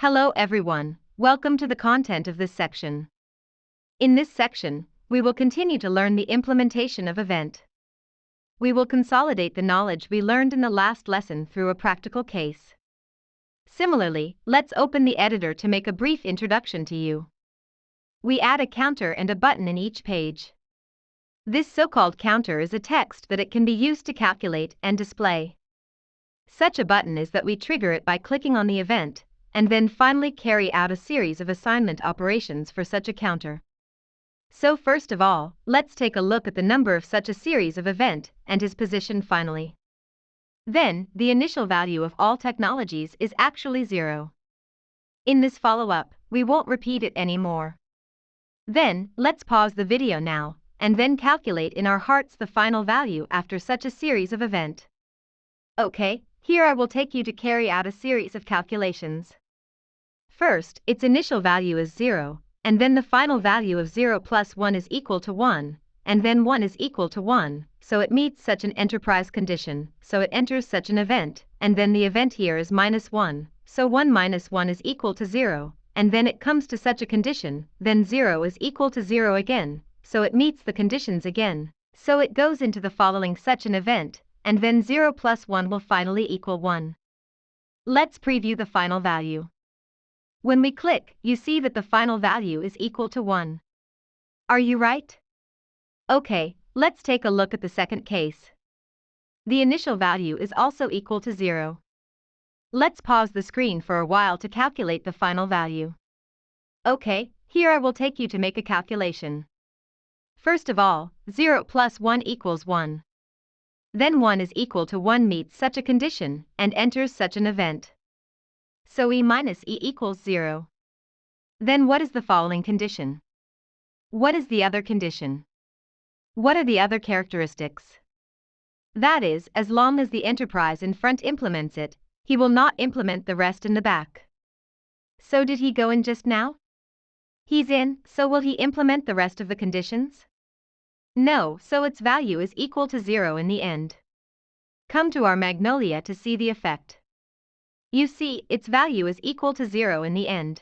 Hello everyone, welcome to the content of this section. In this section, we will continue to learn the implementation of event. We will consolidate the knowledge we learned in the last lesson through a practical case. Similarly, let's open the editor to make a brief introduction to you. We add a counter and a button in each page. This so-called counter is a text that it can be used to calculate and display. Such a button is that we trigger it by clicking on the event, and then finally carry out a series of assignment operations for such a counter. So first of all, let's take a look at the number of such a series of event and his position finally. Then, the initial value of all technologies is actually 0. In this follow-up, we won't repeat it anymore. Then, let's pause the video now, and then calculate in our hearts the final value after such a series of event. Okay, here I will take you to carry out a series of calculations. First, its initial value is 0, and then the final value of 0 plus 1 is equal to 1, and then 1 is equal to 1, so it meets such an enterprise condition, so it enters such an event, and then the event here is minus 1, so 1 minus 1 is equal to 0, and then it comes to such a condition, then 0 is equal to 0 again, so it meets the conditions again, so it goes into the following such an event, and then 0 plus 1 will finally equal 1. Let's preview the final value. When we click, you see that the final value is equal to 1. Are you right? Okay, let's take a look at the second case. The initial value is also equal to 0. Let's pause the screen for a while to calculate the final value. Okay, here I will take you to make a calculation. First of all, 0 plus 1 equals 1. Then 1 is equal to 1 meets such a condition and enters such an event. So e minus e equals 0. Then what is the following condition? What is the other condition? What are the other characteristics? That is, as long as the enterprise in front implements it, he will not implement the rest in the back. So did he go in just now? He's in, so will he implement the rest of the conditions? No, so its value is equal to 0 in the end. Come to our Magnolia to see the effect. You see, its value is equal to 0 in the end.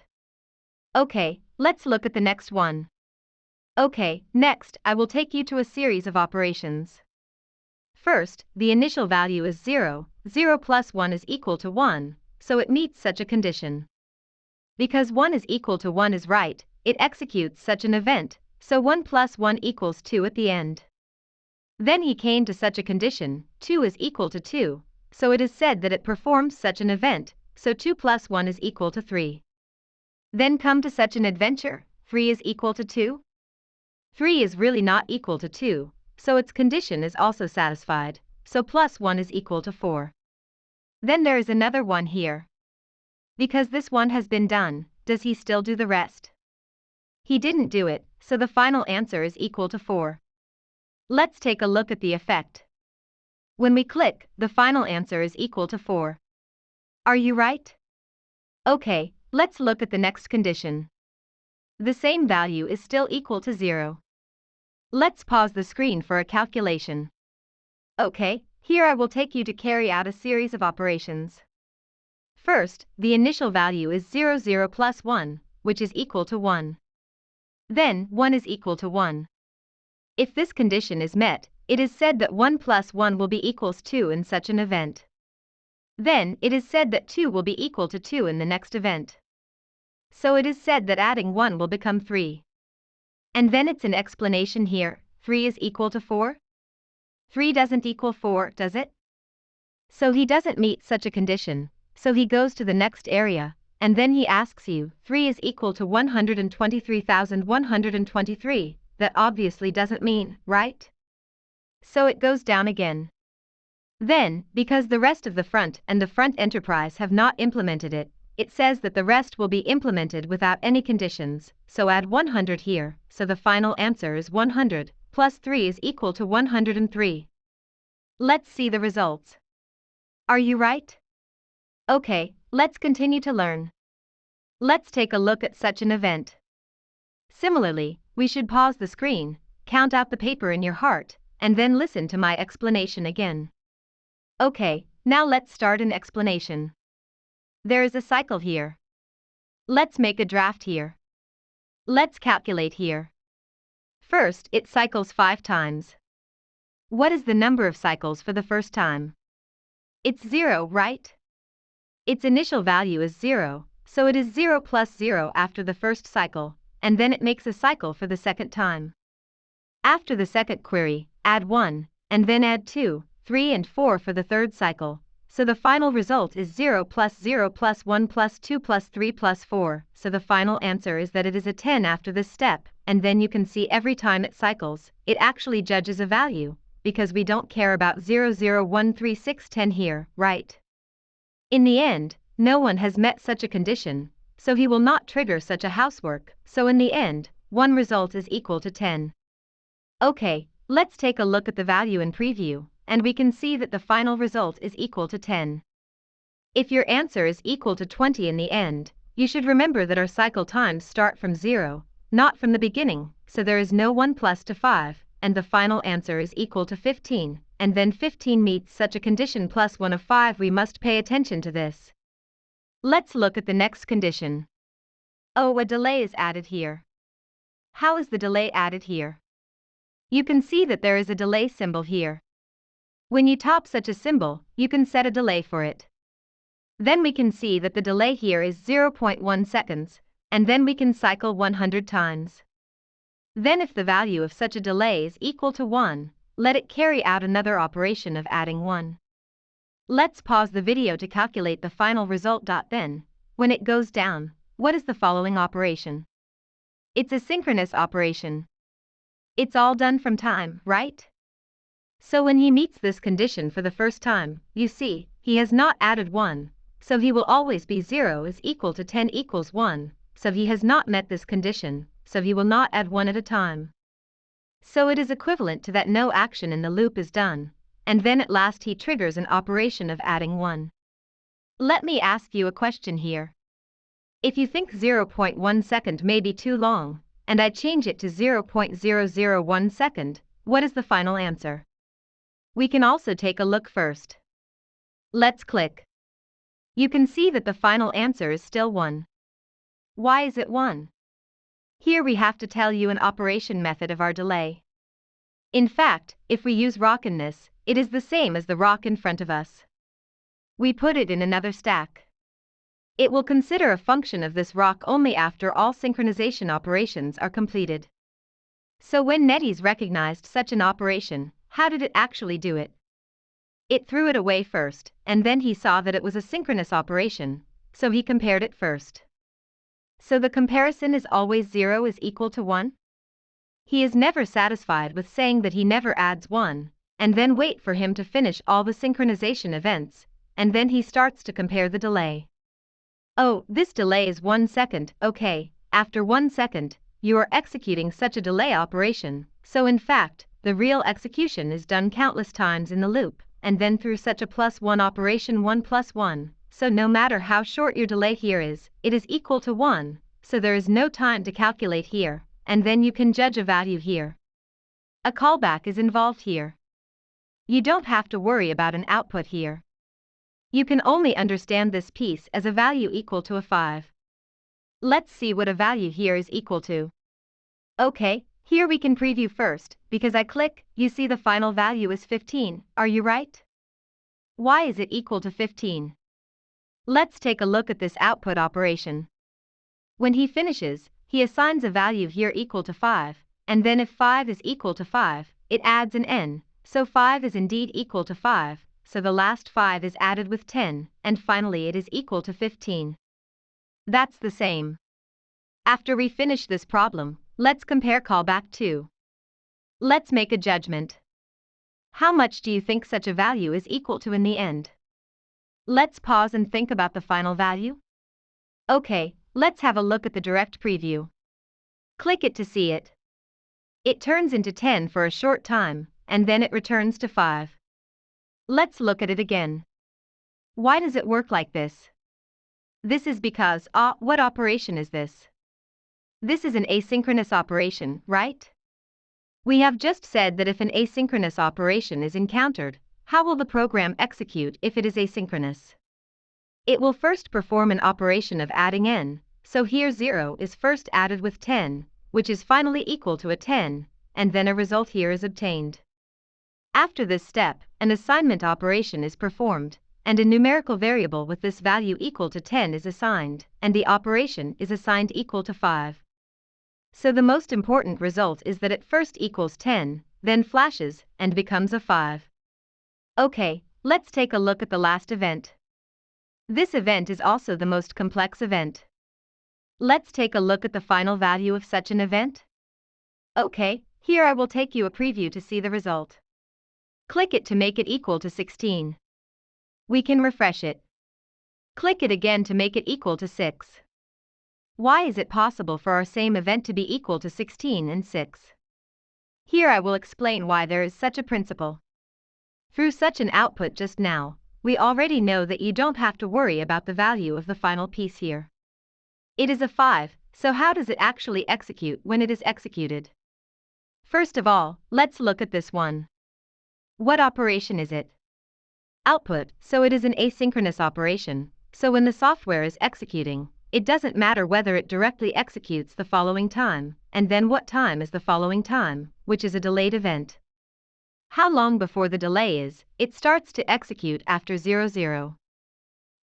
Okay, let's look at the next one. Okay, next, I will take you to a series of operations. First, the initial value is 0, 0 plus 1 is equal to 1, so it meets such a condition. Because 1 is equal to 1 is right, it executes such an event, so 1 plus 1 equals 2 at the end. Then he came to such a condition, 2 is equal to 2, so it is said that it performs such an event, so 2 plus 1 is equal to 3. Then come to such an adventure, 3 is equal to 2? 3 is really not equal to 2, so its condition is also satisfied, so plus 1 is equal to 4. Then there is another one here. Because this one has been done, does he still do the rest? He didn't do it, so the final answer is equal to 4. Let's take a look at the effect. When we click, the final answer is equal to 4. Are you right? Okay, let's look at the next condition. The same value is still equal to 0. Let's pause the screen for a calculation. Okay, here I will take you to carry out a series of operations. First, the initial value is 0, 0 plus 1, which is equal to 1. Then, 1 is equal to 1. If this condition is met, it is said that 1 plus 1 will be equals 2 in such an event. Then, it is said that 2 will be equal to 2 in the next event. So it is said that adding 1 will become 3. And then it's an explanation here, 3 is equal to 4? 3 doesn't equal 4, does it? So he doesn't meet such a condition, so he goes to the next area, and then he asks you, 3 is equal to 123,123, that obviously doesn't mean, right? So it goes down again. Then, because the rest of the front and the front enterprise have not implemented it, it says that the rest will be implemented without any conditions, so add 100 here, so the final answer is 100, plus 3 is equal to 103. Let's see the results. Are you right? Okay, let's continue to learn. Let's take a look at such an event. Similarly, we should pause the screen, count out the paper in your heart, and then listen to my explanation again. Okay, now let's start an explanation. There is a cycle here. Let's make a draft here. Let's calculate here. First, it cycles 5 times. What is the number of cycles for the first time? It's 0, right? Its initial value is 0, so it is 0 plus 0 after the first cycle, and then it makes a cycle for the second time. After the second query, add 1, and then add 2, 3 and 4 for the third cycle, so the final result is 0 plus 0 plus 1 plus 2 plus 3 plus 4, so the final answer is that it is a 10 after this step, and then you can see every time it cycles, it actually judges a value, because we don't care about 0, 0, 1, 3, 6, 10 here, right? In the end, no one has met such a condition, so he will not trigger such a housework, so in the end, one result is equal to 10. Okay, let's take a look at the value in preview, and we can see that the final result is equal to 10. If your answer is equal to 20 in the end, you should remember that our cycle times start from 0, not from the beginning, so there is no 1 plus to 5, and the final answer is equal to 15, and then 15 meets such a condition plus 1 of 5. We must pay attention to this. Let's look at the next condition. Oh, a delay is added here. How is the delay added here? You can see that there is a delay symbol here. When you top such a symbol, you can set a delay for it. Then we can see that the delay here is 0.1 seconds, and then we can cycle 100 times. Then if the value of such a delay is equal to 1, let it carry out another operation of adding 1. Let's pause the video to calculate the final result. Then, when it goes down, what is the following operation? It's a synchronous operation. It's all done from time, right? So when he meets this condition for the first time, you see, he has not added 1, so he will always be 0 is equal to 10 equals 1, so he has not met this condition, so he will not add 1 at a time. So it is equivalent to that no action in the loop is done, and then at last he triggers an operation of adding 1. Let me ask you a question here. If you think 0.1 second may be too long, and I change it to 0.001 second, what is the final answer? We can also take a look first. Let's click. You can see that the final answer is still 1. Why is it 1? Here we have to tell you an operation method of our delay. In fact, if we use rock in this, it is the same as the rock in front of us. We put it in another stack. It will consider a function of this rock only after all synchronization operations are completed. So when NetEase recognized such an operation, how did it actually do it? It threw it away first, and then he saw that it was a synchronous operation, so he compared it first. So the comparison is always 0 is equal to 1? He is never satisfied with saying that he never adds 1, and then wait for him to finish all the synchronization events, and then he starts to compare the delay. Oh, this delay is 1 second, okay, after 1 second, you are executing such a delay operation, so in fact, the real execution is done countless times in the loop, and then through such a +1 operation 1 plus 1, so no matter how short your delay here is, it is equal to 1, so there is no time to calculate here, and then you can judge a value here. A callback is involved here. You don't have to worry about an output here. You can only understand this piece as a value equal to a 5. Let's see what a value here is equal to. Okay, here we can preview first, because I click, you see the final value is 15, are you right? Why is it equal to 15? Let's take a look at this output operation. When he finishes, he assigns a value here equal to 5, and then if 5 is equal to 5, it adds an n, so 5 is indeed equal to 5, so the last 5 is added with 10, and finally it is equal to 15. That's the same. After we finish this problem, let's compare callback 2. Let's make a judgment. How much do you think such a value is equal to in the end? Let's pause and think about the final value. Okay, let's have a look at the direct preview. Click it to see it. It turns into 10 for a short time, and then it returns to 5. Let's look at it again. Why does it work like this? This is because, what operation is this? This is an asynchronous operation, right? We have just said that if an asynchronous operation is encountered, how will the program execute if it is asynchronous? It will first perform an operation of adding n, so here 0 is first added with 10, which is finally equal to a 10, and then a result here is obtained. After this step, an assignment operation is performed, and a numerical variable with this value equal to 10 is assigned, and the operation is assigned equal to 5. So the most important result is that it first equals 10, then flashes, and becomes a 5. Okay, let's take a look at the last event. This event is also the most complex event. Let's take a look at the final value of such an event. Okay, here I will take you a preview to see the result. Click it to make it equal to 16. We can refresh it. Click it again to make it equal to 6. Why is it possible for our same event to be equal to 16 and 6? Here I will explain why there is such a principle. Through such an output just now, we already know that you don't have to worry about the value of the final piece here. It is a 5, so how does it actually execute when it is executed? First of all, let's look at this one. What operation is it? Output, so it is an asynchronous operation, so when the software is executing, it doesn't matter whether it directly executes the following time, and then what time is the following time, which is a delayed event. How long before the delay is, it starts to execute after 00.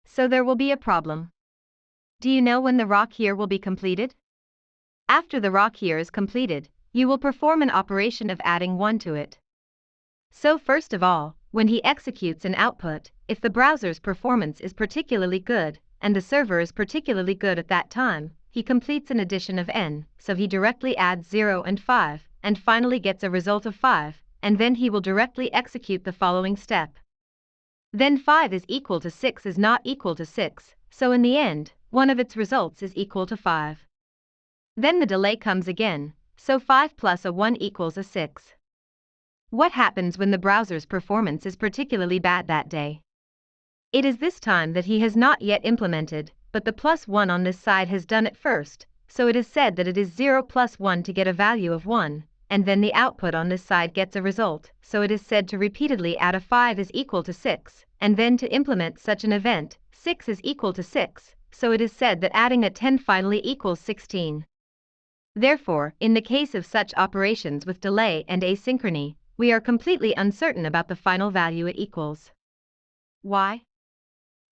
So there will be a problem. Do you know when the rock here will be completed? After the rock here is completed, you will perform an operation of adding 1 to it. So first of all, when he executes an output, if the browser's performance is particularly good, and the server is particularly good at that time, he completes an addition of n, so he directly adds 0 and 5, and finally gets a result of 5, and then he will directly execute the following step. Then 5 is equal to 6 is not equal to 6, so in the end, one of its results is equal to 5. Then the delay comes again, so 5 plus a 1 equals a 6. What happens when the browser's performance is particularly bad that day? It is this time that he has not yet implemented, but the plus 1 on this side has done it first, so it is said that it is 0 plus 1 to get a value of 1, and then the output on this side gets a result, so it is said to repeatedly add a 5 is equal to 6, and then to implement such an event, 6 is equal to 6, so it is said that adding a 10 finally equals 16. Therefore, in the case of such operations with delay and asynchrony, we are completely uncertain about the final value it equals. Why?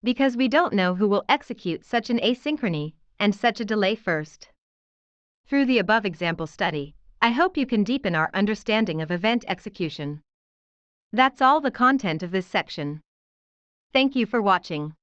Because we don't know who will execute such an asynchrony and such a delay first. Through the above example study, I hope you can deepen our understanding of event execution. That's all the content of this section. Thank you for watching.